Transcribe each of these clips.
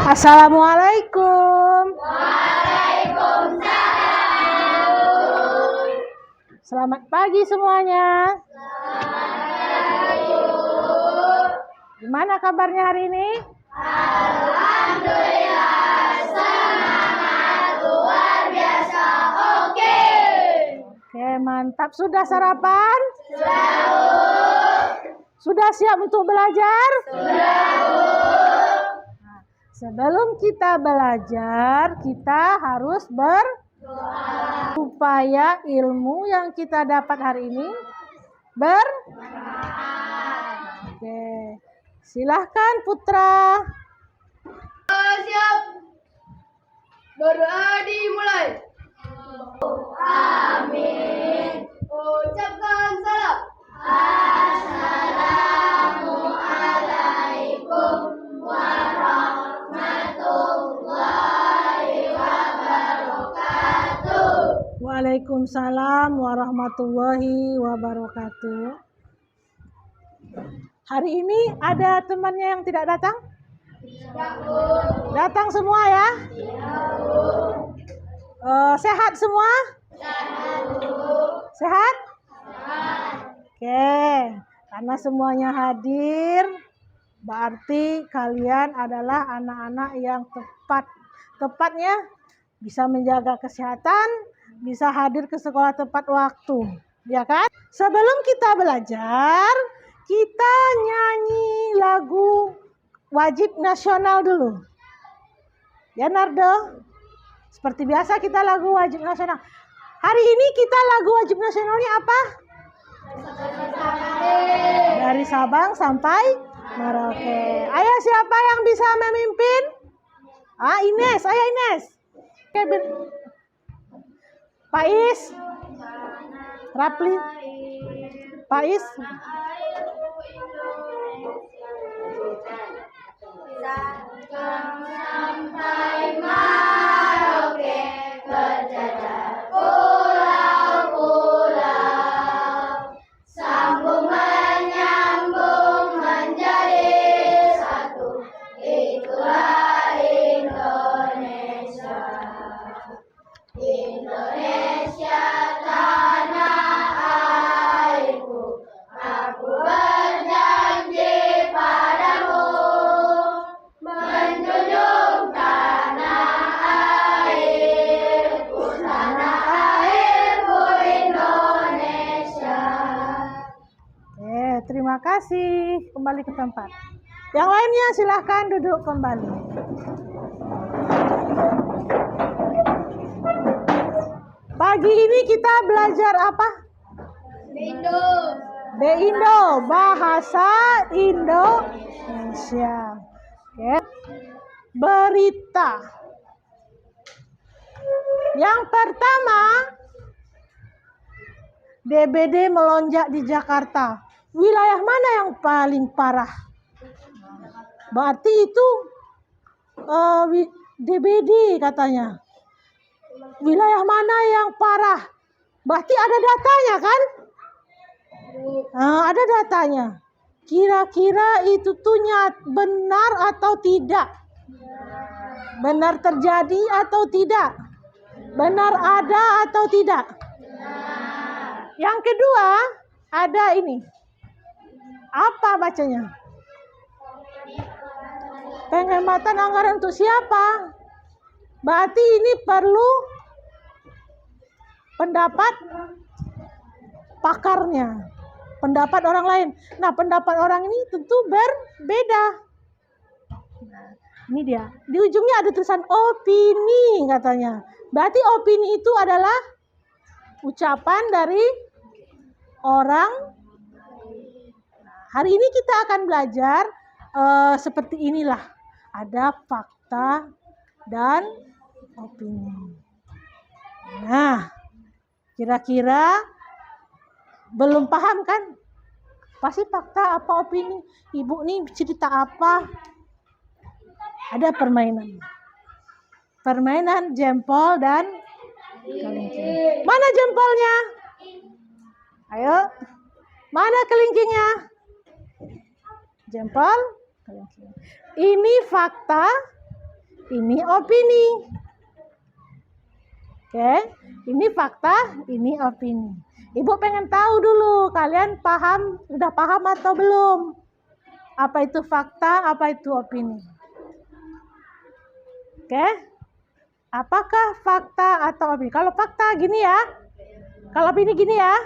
Assalamualaikum. Selamat pagi semuanya. Gimana kabarnya hari ini? Alhamdulillah, semangat luar biasa. Oke, Mantap. Sudah sarapan? Sudah siap untuk belajar? Nah, sebelum kita belajar, kita harus berdoa supaya ilmu yang kita dapat hari ini bermanfaat. Oke. Silahkan Putra. siap. Berdoa dimulai. Amin. Ucapkan salam. Assalamualaikum warahmatullahi wabarakatuh. Waalaikumsalam warahmatullahi wabarakatuh. Hari ini ada temannya yang tidak datang? Datang semua ya? Sehat semua? Sehat? Oke, karena semuanya hadir, berarti kalian adalah anak-anak yang tepatnya bisa menjaga kesehatan, bisa hadir ke sekolah tepat waktu, ya kan? Sebelum kita belajar, kita nyanyi lagu wajib nasional dulu. Ya Nardo? Seperti biasa kita lagu wajib nasional. Hari ini kita lagu wajib nasionalnya apa? Dari Sabang sampai Merauke. Ayo siapa yang bisa memimpin? Ines, ayo Ines. Oke, Pais. Rapli. Pais. Sampai Merauke berjajar pulau-pulau, sambung menyambung menjadi satu, itulah Indonesia. Indonesia tanah airku, aku berjanji padamu menjunjung tanah airku Indonesia. Terima kasih. Kembali ke tempat. Yang lainnya silahkan duduk kembali. Pagi ini kita belajar apa? Indo, bahasa Indonesia. Oke. Berita. Yang pertama, DBD melonjak di Jakarta. Wilayah mana yang paling parah? Berarti itu DBD katanya. Wilayah mana yang parah? Berarti ada datanya kan? Ada datanya. Kira-kira itu tuh benar atau tidak? Benar terjadi atau tidak? Benar ada atau tidak? Yang kedua, ada ini. Apa bacanya? Penghematan anggaran untuk siapa? Berarti ini perlu pendapat pakarnya, pendapat orang lain. Nah, pendapat orang ini tentu berbeda. Nah, ini dia. Di ujungnya ada tulisan opini katanya. Berarti opini itu adalah ucapan dari orang. Hari ini kita akan belajar seperti inilah. Ada fakta dan opini. Nah, kira-kira belum paham kan? Pasti fakta apa opini? Ibu nih cerita apa? Ada permainan. Permainan jempol dan kelingking. Mana jempolnya? Ayo. Mana kelingkingnya? Jempol, kelingking. Ini fakta, ini opini. Oke, ini fakta, ini opini. Ibu pengen tahu dulu, kalian paham, udah paham atau belum? Apa itu fakta, apa itu opini? Oke, apakah fakta atau opini? Kalau fakta gini ya, kalau opini gini ya.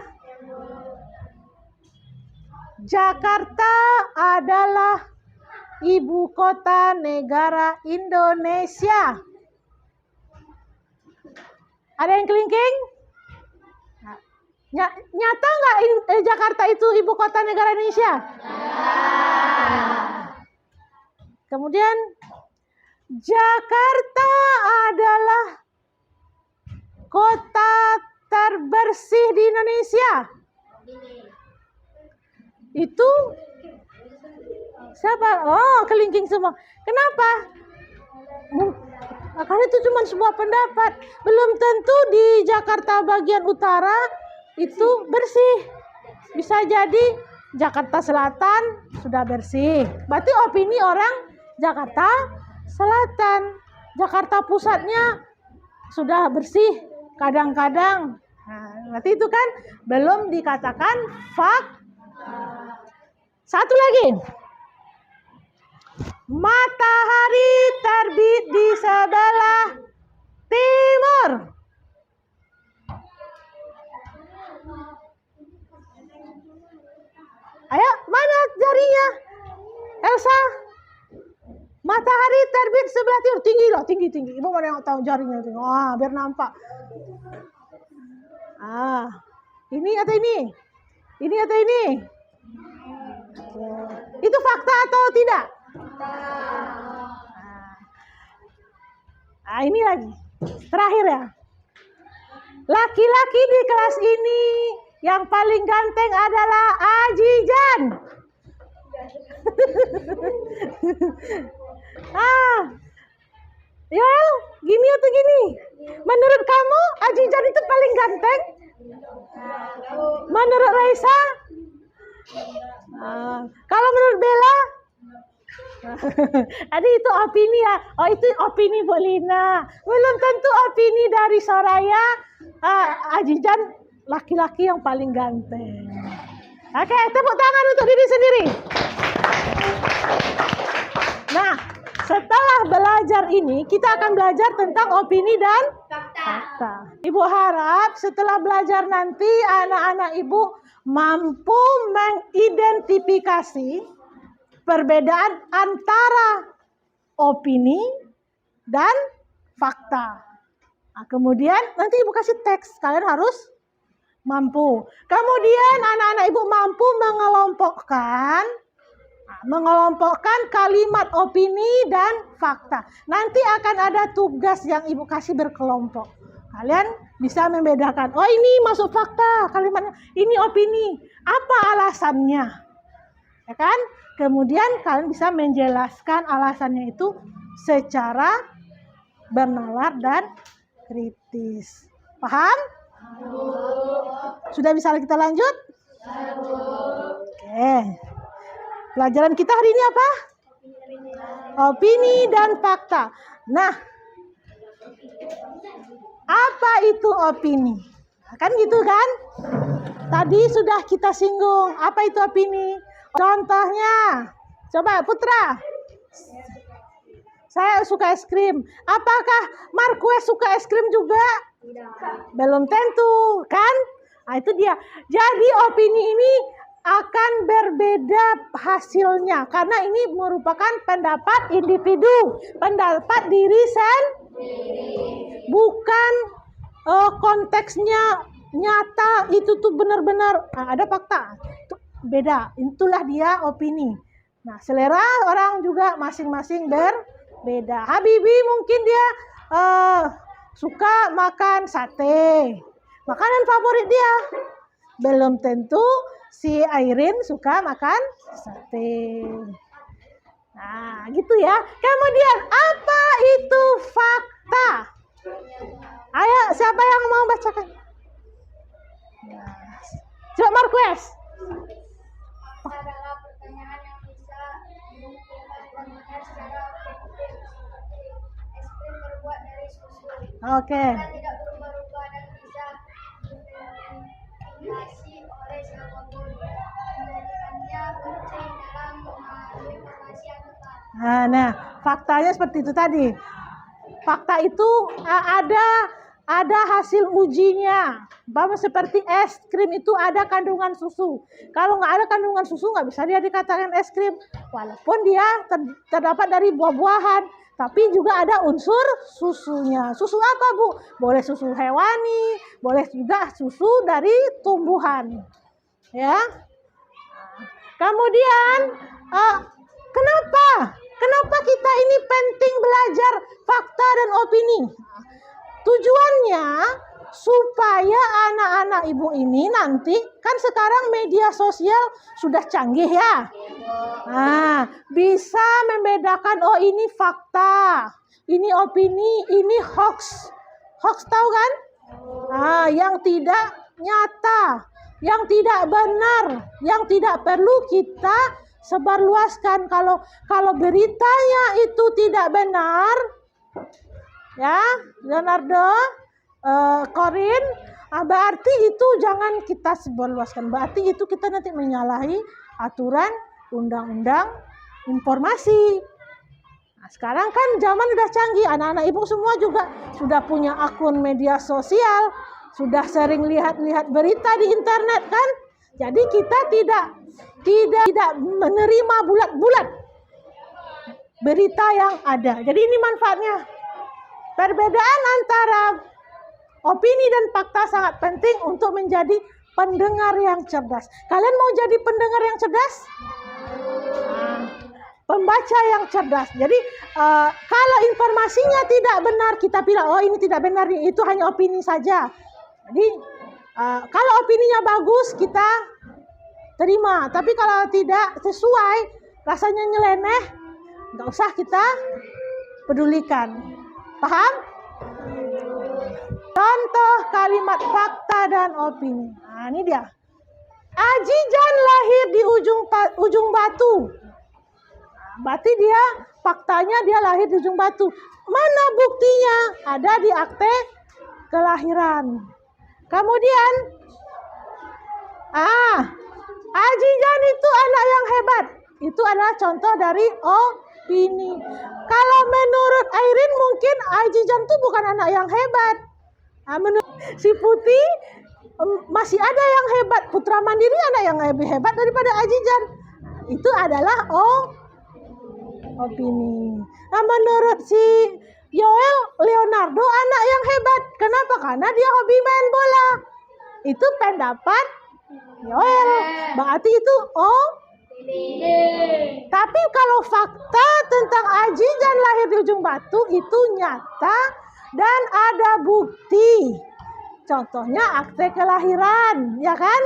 Jakarta adalah ibu kota negara Indonesia. Ada yang kelingking? Nyata nggak Jakarta itu ibu kota negara Indonesia? Kemudian Jakarta adalah kota terbersih di Indonesia. Itu siapa? Oh, kelingking semua. Kenapa? Karena itu cuma sebuah pendapat. Belum tentu di Jakarta bagian utara itu bersih. Bisa jadi Jakarta Selatan sudah bersih. Berarti opini orang Jakarta Selatan. Jakarta Pusatnya sudah bersih kadang-kadang. Nah, berarti itu kan belum dikatakan fakta. Satu lagi. Matahari terbit di sebelah timur. Ayo, mana jarinya? Elsa. Matahari terbit sebelah timur. Tinggi loh, tinggi. Ibu mana yang tahu jarinya? Wah, biar nampak. Ini atau ini? Ini atau ini? Itu fakta atau tidak? Ini lagi. Terakhir ya. Laki-laki di kelas ini yang paling ganteng adalah Ajijan. Ya, gini atau gini? Menurut kamu Ajijan itu paling ganteng? Menurut Raisa? Kalau menurut Bella? Tadi itu opini ya. Oh, itu opini Bu Lina. Belum tentu opini dari Soraya. Ajijan laki-laki yang paling ganteng. Oke, tepuk tangan untuk diri sendiri. Nah, setelah belajar ini, kita akan belajar tentang opini dan fakta. Ibu harap setelah belajar nanti anak-anak ibu mampu mengidentifikasi perbedaan antara opini dan fakta. Nah, kemudian nanti ibu kasih teks, kalian harus mampu. Kemudian anak-anak ibu mampu mengelompokkan kalimat opini dan fakta. Nanti akan ada tugas yang ibu kasih berkelompok. Kalian bisa membedakan. Oh, ini masuk fakta kalimatnya. Ini opini. Apa alasannya? Ya kan? Kemudian kalian bisa menjelaskan alasannya itu secara bernalar dan kritis. Paham? Sudah bisa kita lanjut? Oke. Pelajaran kita hari ini apa? Opini dan fakta. Nah, apa itu opini? Kan gitu kan? Tadi sudah kita singgung. Apa itu opini? Contohnya, coba Putra. Saya suka es krim. Apakah Marquez suka es krim juga? Belum tentu, kan? Nah, itu dia. Jadi opini ini akan berbeda hasilnya karena ini merupakan pendapat individu, pendapat diri sendiri. Bukan konteksnya nyata itu tuh benar-benar ada fakta. Itu beda. Itulah dia opini. Nah, selera orang juga masing-masing berbeda. Habibi mungkin dia suka makan sate. Makanan favorit dia. Belum tentu si Airin suka makan sate. Nah, gitu ya. Kemudian, apa itu fakta? Ayo, siapa yang mau bacakan? Coba Marquez. Adalah pertanyaan yang bisa menentukan secara objektif seperti Oke. Tidak berubah-ubah dan bisa dimanipulasi oleh siapapun, menjadikannya penting dalam memahami informasi yang tepat. Nah, faktanya seperti itu tadi. Fakta itu ada hasil ujinya. Bahwa seperti es krim itu ada kandungan susu. Kalau nggak ada kandungan susu nggak bisa dia dikatakan es krim. Walaupun dia terdapat dari buah-buahan, tapi juga ada unsur susunya. Susu apa, Bu? Boleh susu hewani, boleh juga susu dari tumbuhan. Ya. Kemudian Kenapa kita ini penting belajar fakta dan opini? Tujuannya supaya anak-anak ibu ini nanti, kan sekarang media sosial sudah canggih ya. Bisa membedakan, oh ini fakta, ini opini, ini hoax. Hoax tahu kan? Yang tidak nyata, yang tidak benar, yang tidak perlu kita sebarluaskan. Kalau beritanya itu tidak benar, ya Leonardo, Corin, berarti itu jangan kita sebarluaskan. Berarti itu kita nanti menyalahi aturan undang-undang informasi. Nah, sekarang kan zaman udah canggih, anak-anak ibu semua juga sudah punya akun media sosial, sudah sering lihat-lihat berita di internet kan. Jadi kita tidak menerima bulat-bulat berita yang ada. Jadi ini manfaatnya. Perbedaan antara opini dan fakta sangat penting untuk menjadi pendengar yang cerdas. Kalian mau jadi pendengar yang cerdas? Pembaca yang cerdas. Jadi kalau informasinya tidak benar, kita bilang, oh ini tidak benar, itu hanya opini saja. Jadi kalau opininya bagus, kita terima. Tapi kalau tidak sesuai, rasanya nyeleneh, nggak usah kita pedulikan. Paham? Contoh kalimat fakta dan opini. Nah, ini dia. Ajijan lahir di ujung batu. Berarti dia, faktanya dia lahir di ujung batu. Mana buktinya? Ada di akte kelahiran. Kemudian, Ajijan itu anak yang hebat. Itu adalah contoh dari opini. Kalau menurut Airin mungkin Ajijan itu bukan anak yang hebat. Menurut si Putih masih ada yang hebat. Putra Mandiri anak yang lebih hebat daripada Ajijan. Itu adalah opini. Nah, menurut si Yoel Leonardo anak yang hebat. Kenapa? Karena dia hobi main bola. Itu pendapat Yoel. Berarti itu Tapi kalau fakta tentang Ajijan lahir di ujung batu itu nyata dan ada bukti. Contohnya akte kelahiran, ya kan?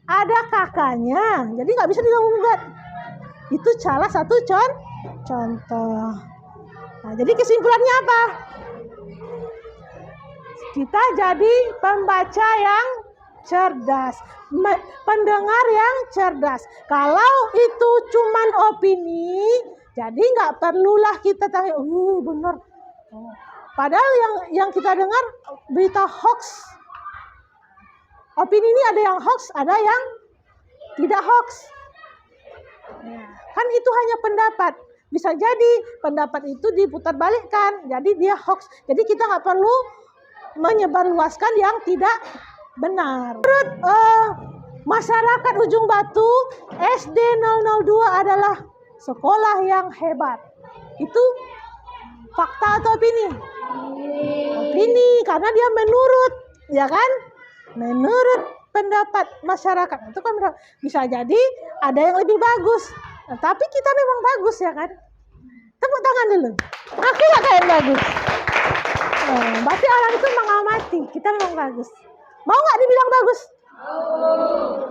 Ada kakaknya, jadi nggak bisa diganggu-gugat. Itu salah satu contoh. Nah, jadi kesimpulannya apa? Kita jadi pembaca yang cerdas, pendengar yang cerdas. Kalau itu cuman opini, jadi nggak perlulah kita tanya, benar. Padahal yang kita dengar berita hoax. Opini ini ada yang hoax, ada yang tidak hoax. Kan itu hanya pendapat. Bisa jadi pendapat itu diputarbalikkan, jadi dia hoax. Jadi kita nggak perlu menyebarluaskan yang tidak benar. Menurut masyarakat Ujung Batu, SD 002 adalah sekolah yang hebat. Itu fakta atau opini? Opini, karena dia menurut, ya kan? Menurut pendapat masyarakat. Itu kan bisa jadi ada yang lebih bagus. Nah, tapi kita memang bagus, ya kan? Tepuk tangan dulu. Aku nggak kayak bagus. Berarti orang itu mengamati. Kita memang bagus. Mau nggak dibilang bagus?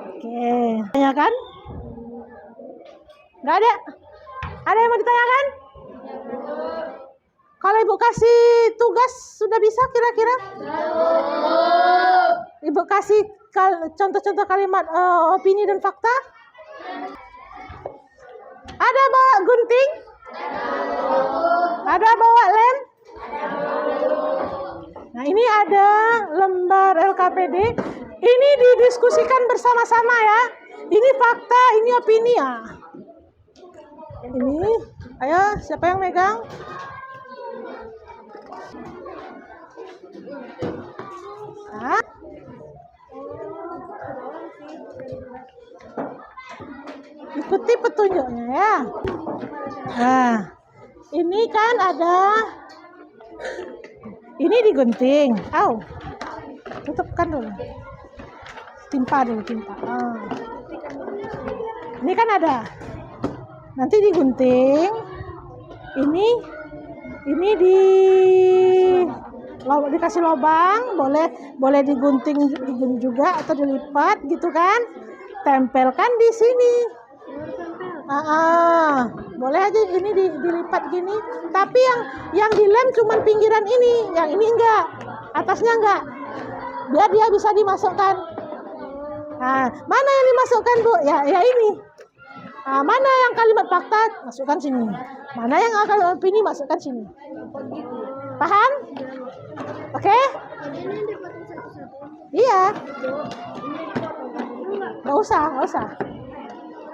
Oke. Tanyakan? Nggak ada? Ada yang mau ditanyakan? Kalau Ibu kasih tugas, sudah bisa kira-kira? Ibu kasih contoh-contoh kalimat opini dan fakta? Ada bawa gunting? Ada bawa lem? ada lembar LKPD. Ini didiskusikan bersama-sama ya. Ini fakta, ini opini ya. Ini, ayo siapa yang megang? Nah. Ikuti petunjuknya ya. Nah, ini kan ada, ini digunting. Tutupkan dulu. Timpa dulu, timpa. Ini kan ada. Nanti digunting. Ini dikasih lubang, boleh digunting juga atau dilipat gitu kan. Tempelkan di sini. Boleh aja ini dilipat gini. Tapi yang dilem cuma pinggiran ini, yang ini enggak, atasnya enggak. Biar dia bisa dimasukkan. Nah, mana yang dimasukkan Bu? Ya ini. Nah, mana yang kalimat fakta masukkan sini. Mana yang kalimat opini masukkan sini. Paham? Oke? Iya. Nggak usah.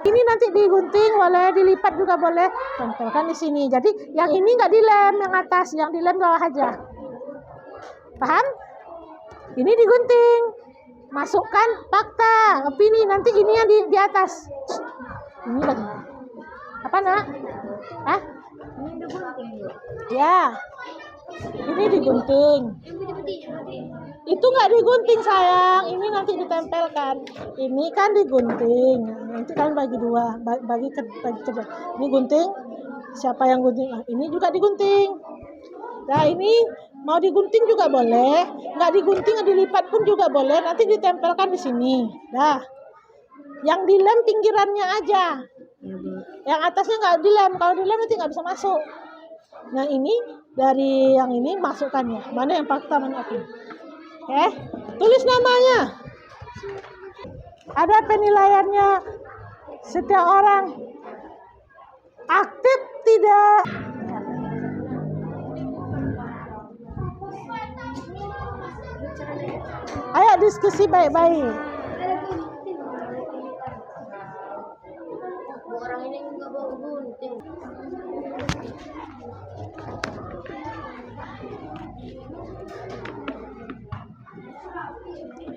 Ini nanti digunting, boleh dilipat juga boleh. Tempelkan di sini. Jadi yang ini nggak dilem, yang atas, yang dilem bawah aja. Paham? Ini digunting. Masukkan fakta, opini. Nanti ini yang di atas. Ini lagi. Apa nak? Ini digunting. Ya. Ini digunting. Itu nggak digunting sayang. Ini nanti ditempelkan. Ini kan digunting. Nanti kalian bagi dua, bagi kerja. Ini gunting. Siapa yang gunting? Ini juga digunting. Nah ini mau digunting juga boleh. Nggak digunting, dilipat pun juga boleh. Nanti ditempelkan di sini. Dah. Yang dilem pinggirannya aja. Yang atasnya nggak dilem. Kalau dilem nanti nggak bisa masuk. Nah ini dari yang ini masukkannya. Mana yang fakta, mana opini. Tulis namanya. Ada penilaiannya. Setiap orang aktif tidak. Ayo diskusi baik-baik. Orang ini nggak bawa gunting.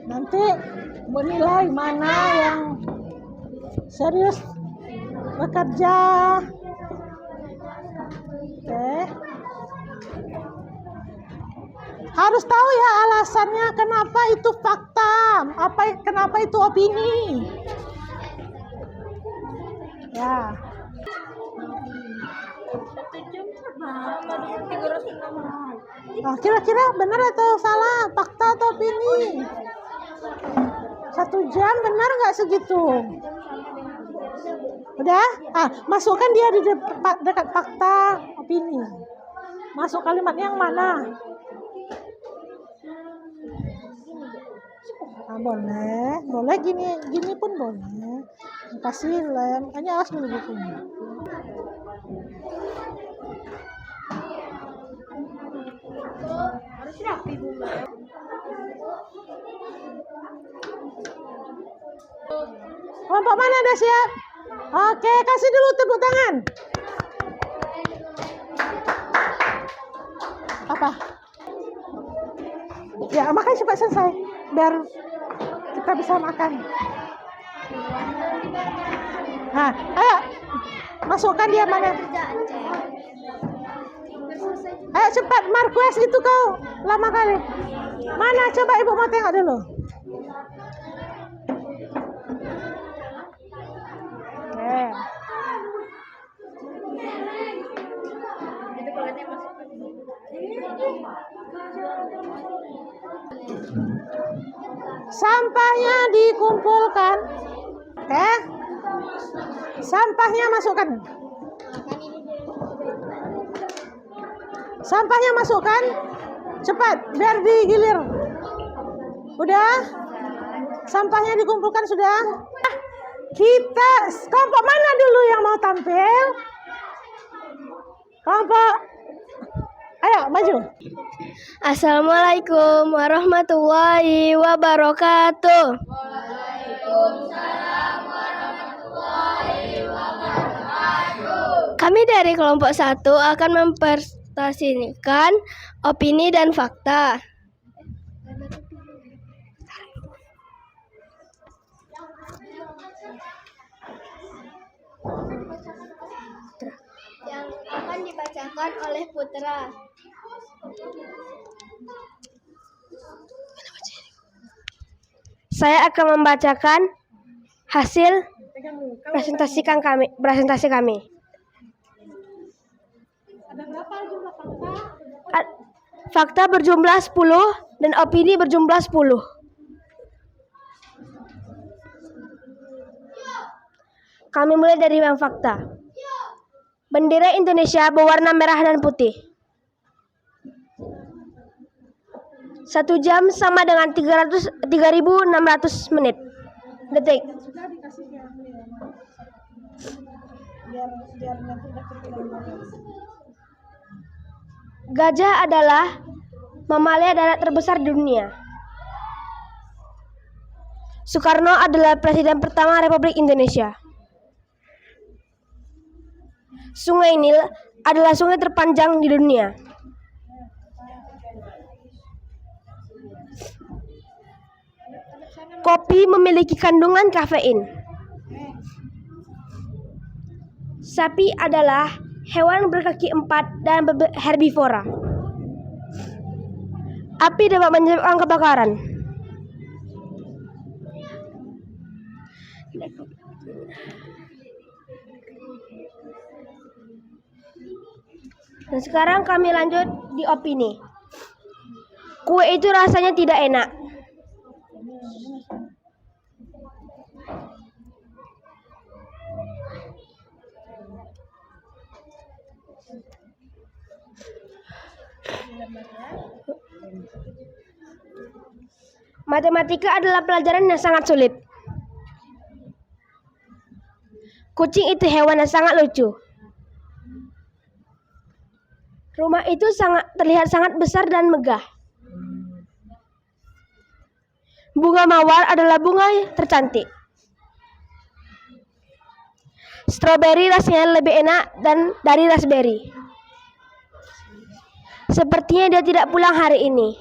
Nanti menilai mana yang serius bekerja. Harus tahu ya alasannya kenapa itu fakta, kenapa itu opini. Ya. Nah, kira-kira benar atau salah, fakta atau opini? 1 jam benar nggak segitu? Udah? Masukkan dia di dekat fakta, opini. Masuk kalimatnya yang mana? Boleh gini pun boleh. Kasih lem, hanya awas dulu bukunya. Harus rapi Bunda. Kelompok mana ada siap? Oke, kasih dulu tepuk tangan. Apa? Ya, makanya cepat selesai biar kita bisa makan. Nah, ayo masukkan dia mana? Ayo cepat, Marquez itu kau lama kali. Mana? Coba ibu mau tengok dulu. Oke. Sampahnya dikumpulkan. Oke. Sampahnya masukkan. Sampahnya masukkan. Cepat, biar digilir. Udah? Sampahnya dikumpulkan sudah? Kita, kelompok mana dulu yang mau tampil? Kelompok. Ayo, Maju. Assalamualaikum warahmatullahi wabarakatuh. Kami dari kelompok 1 akan mempresentasikan opini dan fakta. Yang akan dibacakan oleh Putra. Saya akan membacakan hasil presentasi kami. Ada berapa jumlah fakta? Fakta berjumlah 10 dan opini berjumlah 10. Kami mulai dari yang fakta. Bendera Indonesia berwarna merah dan putih. 1 jam sama dengan 3.600 menit. Detik. Sudah dikasih ya. Biar nanti udah ketinggalan. Gajah adalah mamalia darat terbesar di dunia. Soekarno adalah presiden pertama Republik Indonesia. Sungai Nil adalah sungai terpanjang di dunia. Kopi memiliki kandungan kafein. Sapi adalah hewan berkaki 4 dan herbivora. Api dapat menyebabkan kebakaran. Dan sekarang kami lanjut di opini. Kue itu rasanya tidak enak. Matematika adalah pelajaran yang sangat sulit. Kucing itu hewan yang sangat lucu. Rumah itu terlihat sangat besar dan megah. Bunga mawar adalah bunga tercantik. Stroberi rasanya lebih enak dari raspberry. Sepertinya dia tidak pulang hari ini.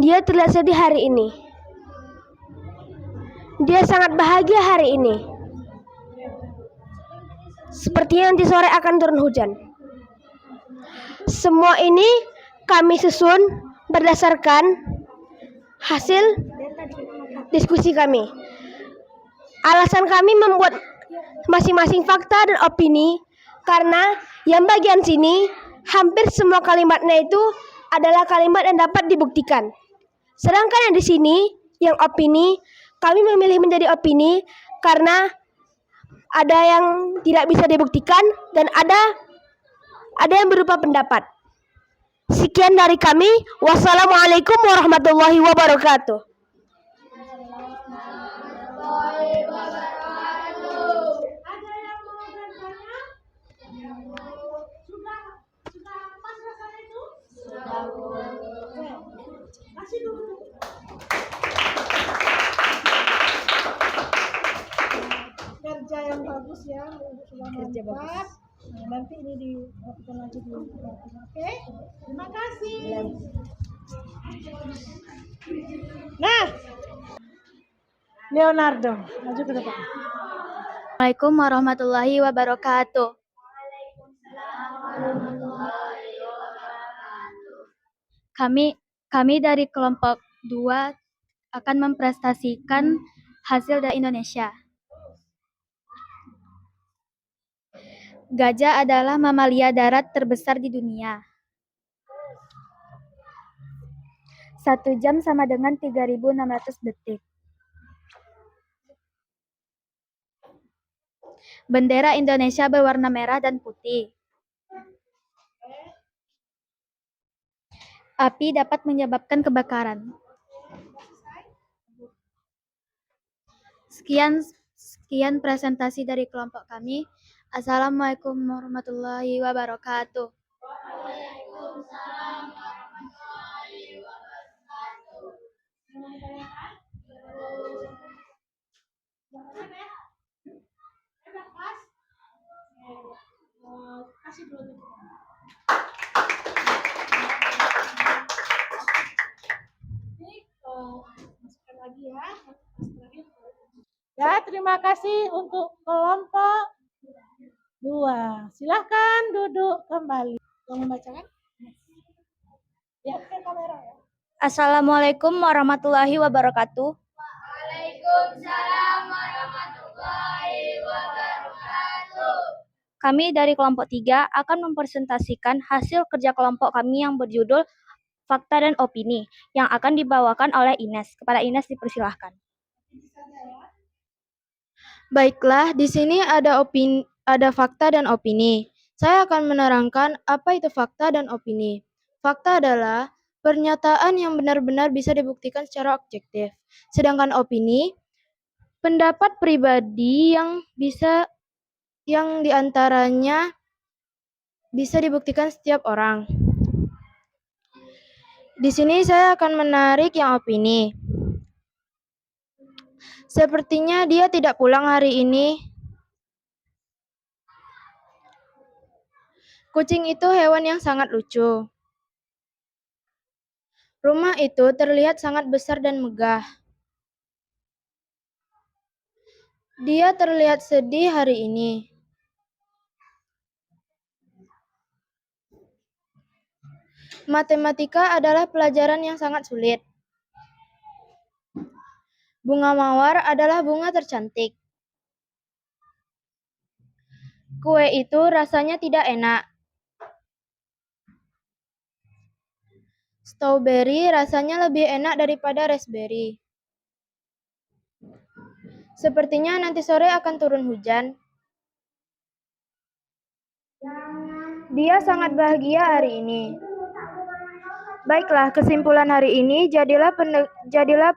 Dia terlihat sedih hari ini. Dia sangat bahagia hari ini. Sepertinya nanti sore akan turun hujan. Semua ini kami susun berdasarkan hasil diskusi kami. Alasan kami membuat masing-masing fakta dan opini karena yang bagian sini hampir semua kalimatnya itu adalah kalimat yang dapat dibuktikan. Sedangkan yang di sini yang opini, kami memilih menjadi opini karena ada yang tidak bisa dibuktikan dan ada yang berupa pendapat. Sekian dari kami. Wassalamualaikum warahmatullahi wabarakatuh. Ada yang mau bertanya? Sudah pas rasanya itu? Sudah. Kasih dulu. Kerja yang bagus ya, sudah mantap. Nah, nanti ini dilakukan lagi di oke? Terima kasih. Nah, Leonardo, maju ke depan. Assalamualaikum warahmatullahi wabarakatuh. Kami dari kelompok 2 akan mempresentasikan hasil dari Indonesia. Gajah adalah mamalia darat terbesar di dunia. 1 jam sama dengan 3.600 detik. Bendera Indonesia berwarna merah dan putih. Api dapat menyebabkan kebakaran. Sekian presentasi dari kelompok kami. Assalamualaikum warahmatullahi wabarakatuh. Kasih dulu. Ini masukkan lagi ya. Ya, terima kasih untuk kelompok 2. Silahkan duduk kembali. Yang membacakan? Ya, ke kamera ya. Assalamualaikum warahmatullahi wabarakatuh. Waalaikumsalam warahmatullahi wabarakatuh. Kami dari kelompok 3 akan mempresentasikan hasil kerja kelompok kami yang berjudul Fakta dan Opini yang akan dibawakan oleh Ines. Kepada Ines dipersilahkan. Baiklah, di sini ada fakta dan opini. Saya akan menerangkan apa itu fakta dan opini. Fakta adalah pernyataan yang benar-benar bisa dibuktikan secara objektif. Sedangkan opini, pendapat pribadi yang diantaranya bisa dibuktikan setiap orang. Di sini saya akan menarik yang opini. Sepertinya dia tidak pulang hari ini. Kucing itu hewan yang sangat lucu. Rumah itu terlihat sangat besar dan megah. Dia terlihat sedih hari ini. Matematika adalah pelajaran yang sangat sulit. Bunga mawar adalah bunga tercantik. Kue itu rasanya tidak enak. Strawberry rasanya lebih enak daripada raspberry. Sepertinya nanti sore akan turun hujan. Dia sangat bahagia hari ini. Baiklah, kesimpulan hari ini, jadilah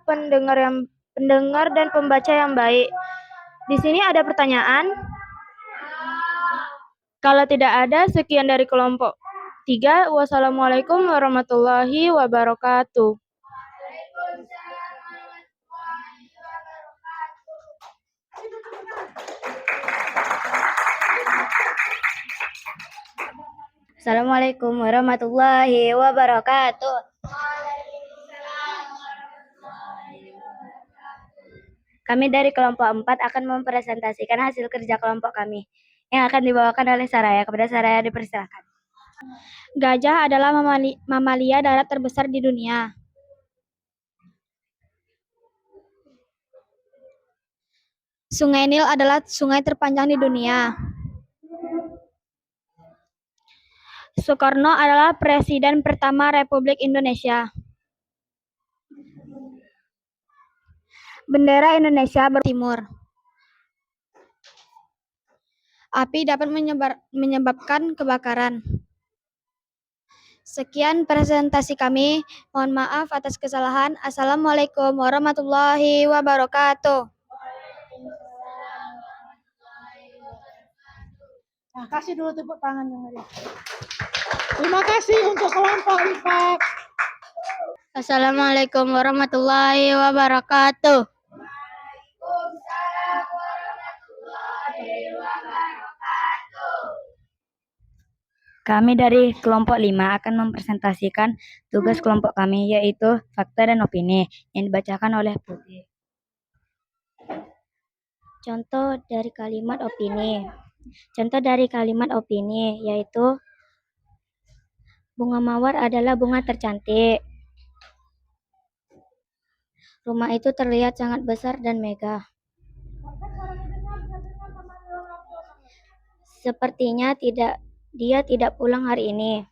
pendengar dan pembaca yang baik. Di sini ada pertanyaan? Kalau tidak ada, sekian dari kelompok 3. Wassalamualaikum warahmatullahi wabarakatuh. Assalamualaikum warahmatullahi wabarakatuh. Kami dari kelompok 4 akan mempresentasikan hasil kerja kelompok kami yang akan dibawakan oleh Saraya. Kepada Saraya dipersilakan. Gajah adalah mamalia darat terbesar di dunia. Sungai Nil adalah sungai terpanjang di dunia. Soekarno adalah Presiden pertama Republik Indonesia. Bendera Indonesia bertimur. Api dapat menyebabkan kebakaran. Sekian presentasi kami. Mohon maaf atas kesalahan. Assalamualaikum warahmatullahi wabarakatuh. Nah, kasih dulu tepuk tangan yang meriah. Terima kasih untuk kelompok 4. Assalamualaikum warahmatullahi wabarakatuh. Kami dari kelompok 5 akan mempresentasikan tugas kelompok kami, yaitu fakta dan opini, yang dibacakan oleh Putih. Contoh dari kalimat opini. Contoh dari kalimat opini yaitu bunga mawar adalah bunga tercantik. Rumah itu terlihat sangat besar dan megah. Sepertinya dia tidak pulang hari ini.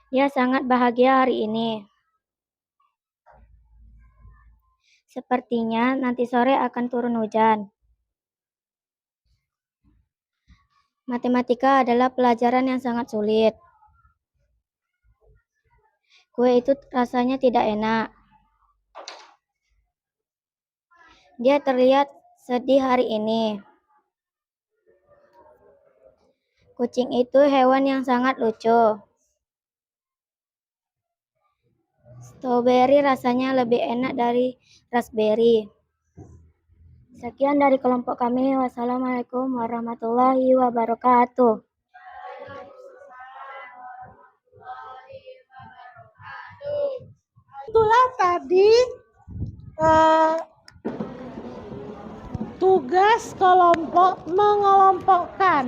Dia sangat bahagia hari ini. Sepertinya nanti sore akan turun hujan. Matematika adalah pelajaran yang sangat sulit. Kue itu rasanya tidak enak. Dia terlihat sedih hari ini. Kucing itu hewan yang sangat lucu. Strawberry rasanya lebih enak dari raspberry. Sekian dari kelompok kami. Wassalamualaikum warahmatullahi wabarakatuh. Itulah tadi tugas kelompok mengelompokkan.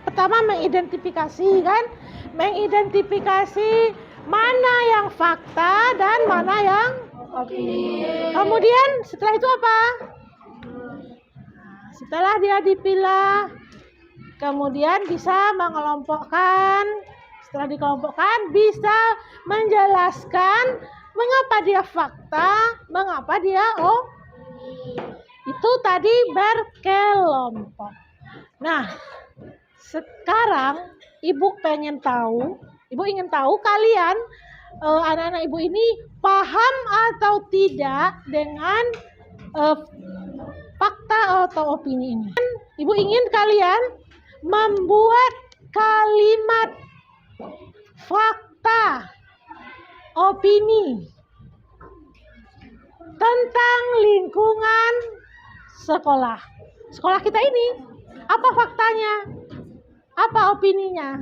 Pertama mengidentifikasi kan, mengidentifikasi mana yang fakta dan mana yang opini. Kemudian setelah itu apa? Setelah dia dipilah, kemudian bisa mengelompokkan. Setelah dikelompokkan, bisa menjelaskan mengapa dia fakta, mengapa dia itu tadi berkelompok. Nah, sekarang ibu ingin tahu kalian anak-anak ibu ini paham atau tidak dengan fakta atau opini ini. Ibu ingin kalian membuat kalimat fakta, opini tentang lingkungan sekolah. Sekolah kita ini, apa faktanya? Apa opininya?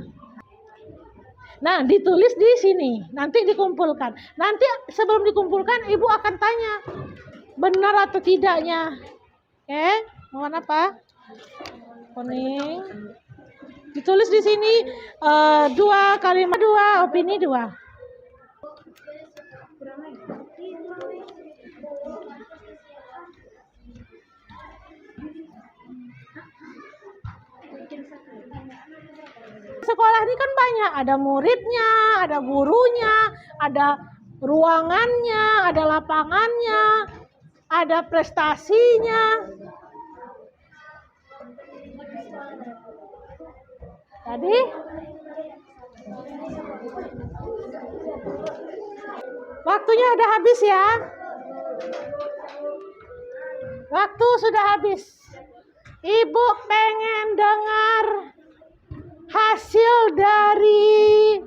Nah, ditulis di sini, nanti dikumpulkan. Nanti sebelum dikumpulkan, ibu akan tanya benar atau tidaknya. Oke, mohon apa? Kuning. Ditulis di sini 2 kalimat 2, opini 2. Sekolah ini kan banyak, ada muridnya, ada gurunya, ada ruangannya, ada lapangannya, ada prestasinya. Tadi waktunya udah habis ya. Waktu sudah habis. Ibu pengen dengar hasil dari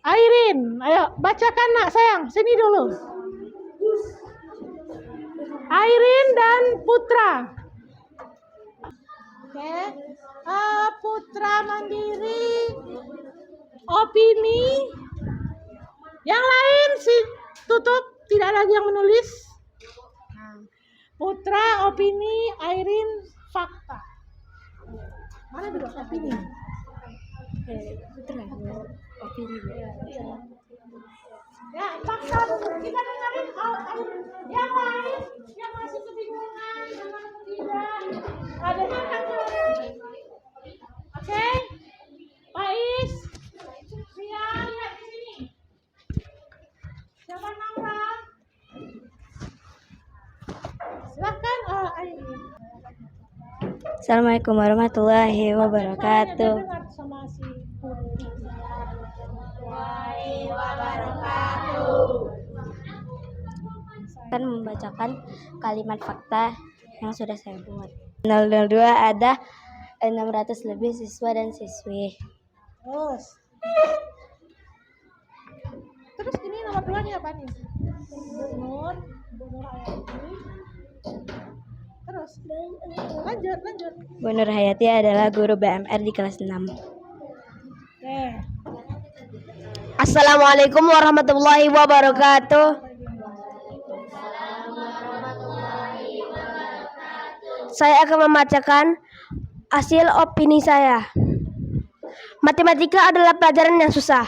Airin. Ayo bacakan nak sayang, sini dulu. Airin dan Putra. Oke. Putra Mandiri, opini. Yang lain tutup, tidak lagi yang menulis. Putra opini, Airin fakta. Mana dulu opini? Putra opini. Ya, fakta kita dengerin yang lain yang masih kebingungan dengan tidak. Ada yang oke, Pais, Ria, lihat di sini. Siapa nama? Silahkan, Airin. Assalamualaikum warahmatullahi wabarakatuh. Dengar sama si Putri. Akan membacakan kalimat fakta yang sudah saya buat. 002 ada 600 lebih siswa dan siswi. Terus ini nomor 2 nya apa nih? Nur Hayati. Terus lanjut. Bu Nur Hayati adalah guru BMR di kelas 6. Oke. Assalamualaikum warahmatullahi wabarakatuh. Saya akan membacakan hasil opini saya. Matematika adalah pelajaran yang susah.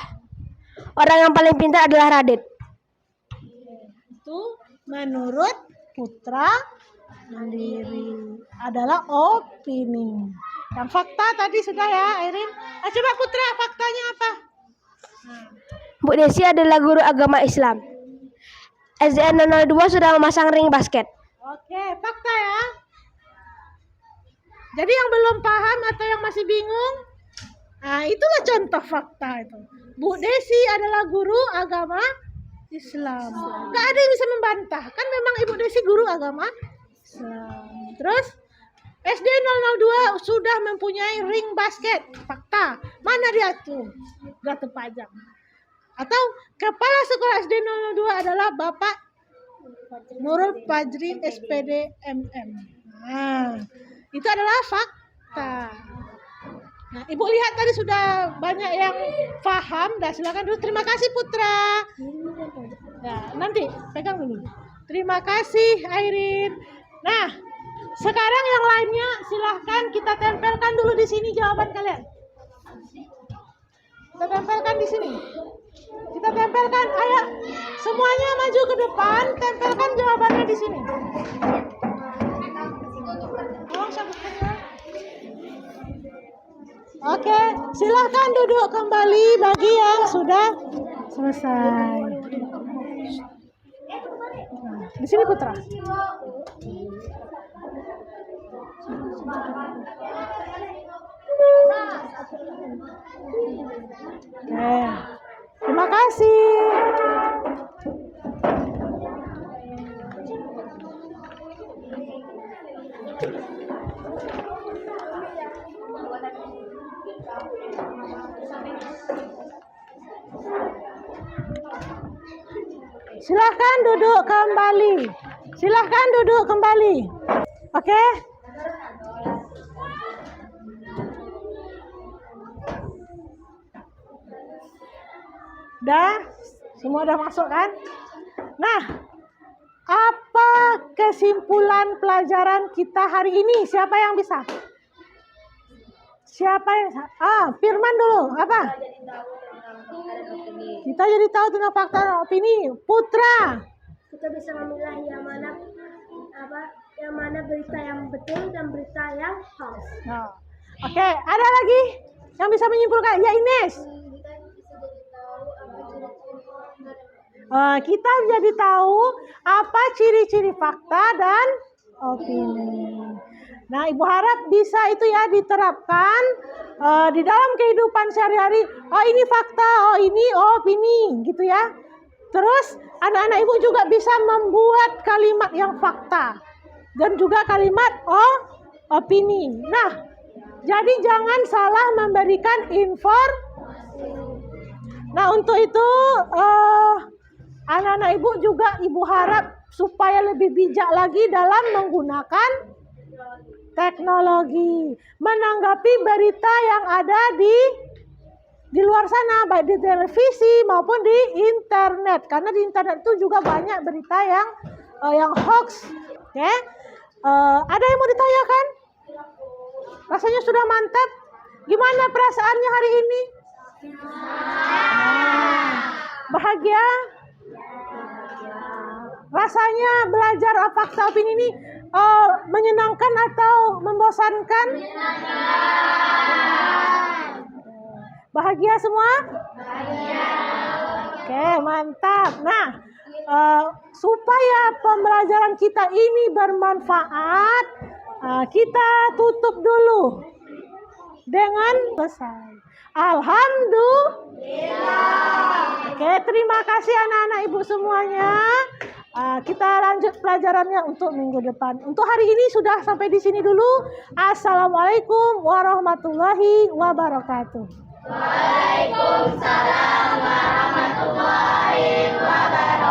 Orang yang paling pintar adalah Radit. Itu menurut Putra Mandiri adalah opini. Yang fakta tadi sudah ya, Airin. Coba Putra, faktanya apa? Bu Desi adalah guru agama Islam. SDN 002 sudah memasang ring basket. Oke, fakta ya. Jadi yang belum paham atau yang masih bingung, nah itulah contoh fakta itu. Bu Desi adalah guru agama Islam. Gak ada yang bisa membantah. Kan memang Ibu Desi guru agama Islam. Terus SD 002 sudah mempunyai ring basket. Fakta. Mana dia tuh? Sudah terpajang. Atau kepala sekolah SD 002 adalah Bapak Nurul Fajri SPD MM. Nah, itu adalah fakta. Nah, Ibu lihat tadi sudah banyak yang paham. Dah, silakan dulu. Terima kasih Putra. Nah, nanti pegang dulu. Terima kasih Airin. Nah, sekarang yang lainnya silahkan kita tempelkan dulu di sini jawaban kalian. Kita tempelkan di sini. Kita tempelkan, ayo semuanya maju ke depan, tempelkan jawabannya di sini. Oh, sabutkannya. Oke, silahkan duduk kembali bagi yang sudah selesai. Nah, di sini Putra. Oke, terima kasih. Silahkan duduk kembali. Silahkan duduk kembali. Oke. Dah, semua udah masuk kan? Nah, apa kesimpulan pelajaran kita hari ini? Siapa yang bisa? Siapa yang? Firman dulu. Apa? Kita jadi tahu tentang fakta dan opini. Putra. Kita bisa memilah yang mana berita yang betul dan berita yang hoax. Nah, oke, ada lagi yang bisa menyimpulkan? Ya, Ines. Kita jadi tahu apa ciri-ciri fakta dan opini. Nah, Ibu harap bisa itu ya diterapkan di dalam kehidupan sehari-hari. Oh, ini fakta, oh ini opini, gitu ya. Terus anak-anak Ibu juga bisa membuat kalimat yang fakta dan juga kalimat opini. Nah, jadi jangan salah memberikan informasi. Nah, untuk itu anak-anak Ibu juga Ibu harap supaya lebih bijak lagi dalam menggunakan teknologi, menanggapi berita yang ada di luar sana, baik di televisi maupun di internet. Karena di internet itu juga banyak berita yang hoax. Oke? Ada yang mau ditanyakan? Rasanya sudah mantap. Gimana perasaannya hari ini? Bahagia? Rasanya belajar fakta opini ini menyenangkan atau membosankan? Bahagia semua? Bahagia. Oke, mantap. Nah, supaya pembelajaran kita ini bermanfaat, kita tutup dulu dengan selesai. Alhamdulillah. Oke, terima kasih anak-anak Ibu semuanya. Kita lanjut pelajarannya untuk minggu depan. Untuk hari ini sudah sampai di sini dulu. Assalamualaikum warahmatullahi wabarakatuh. Waalaikumsalam warahmatullahi wabarakatuh.